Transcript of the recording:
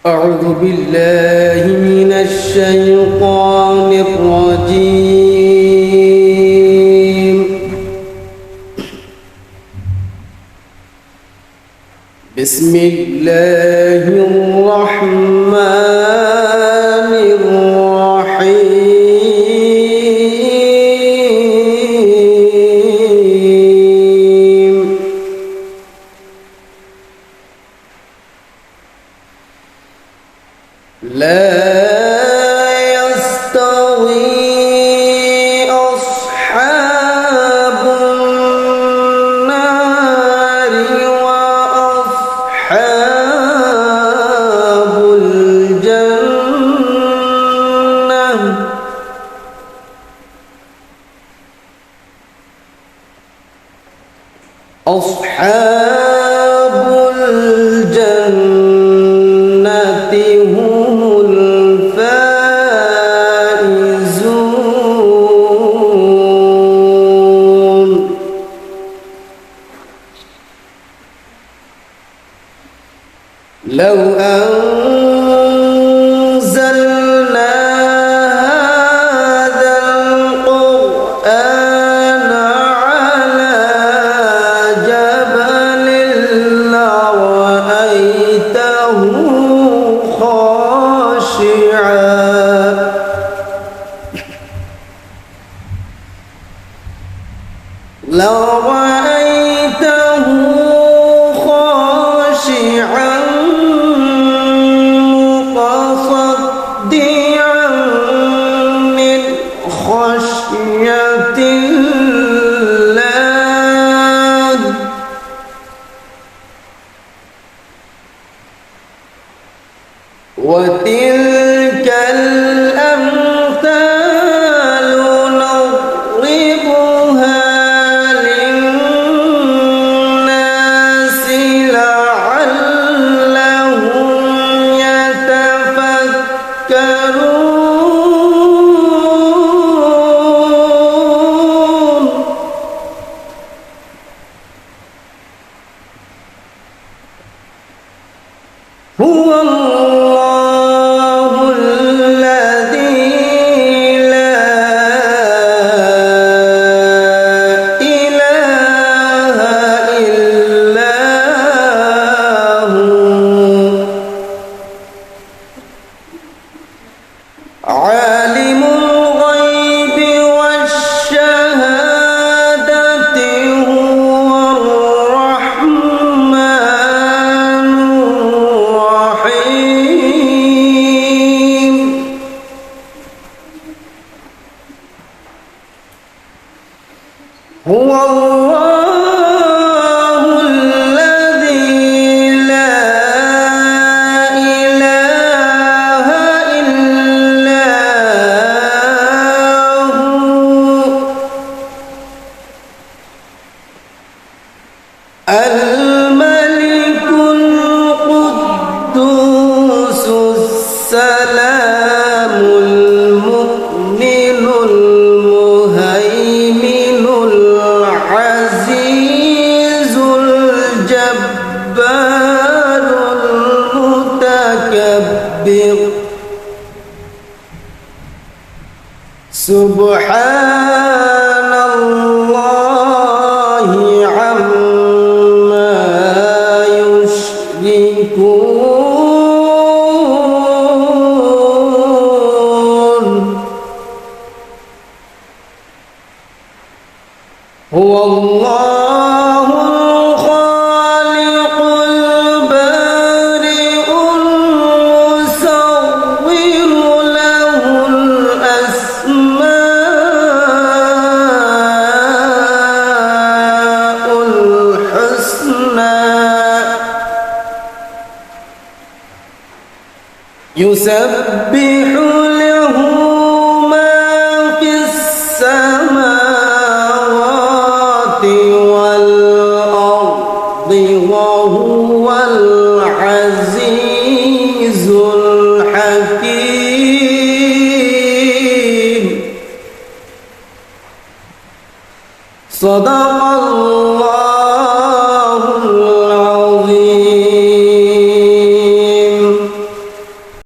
أعوذ بالله من الشيطان الرجيم. بسم الله الرحمن الرحيم. لا يستوي أصحاب النار وأصحاب الجنة. أصحاب الجنة هم الفائزون. لو أنزلنا هذا القرآن على جبل لرأيته خاشعا متصدعا من خشية الله. وتلك الأمثال نضربها للناس لعلهم يتفكرون. هو الله الذي لا إله إلا هو عالم الغيب والشهادة هو الرحمن الرحيم. هو الله الذي لا إله إلا هو الملك القدوس السلام المؤمن المهيمن العزيز الجبار المتكبر. سبحان الله عما يشركون. هو الله الخالق البارئ المصور له الأسماء الحسنى. يسبح له ما في السماوات والأرض وهو العزيز الحكيم. صدق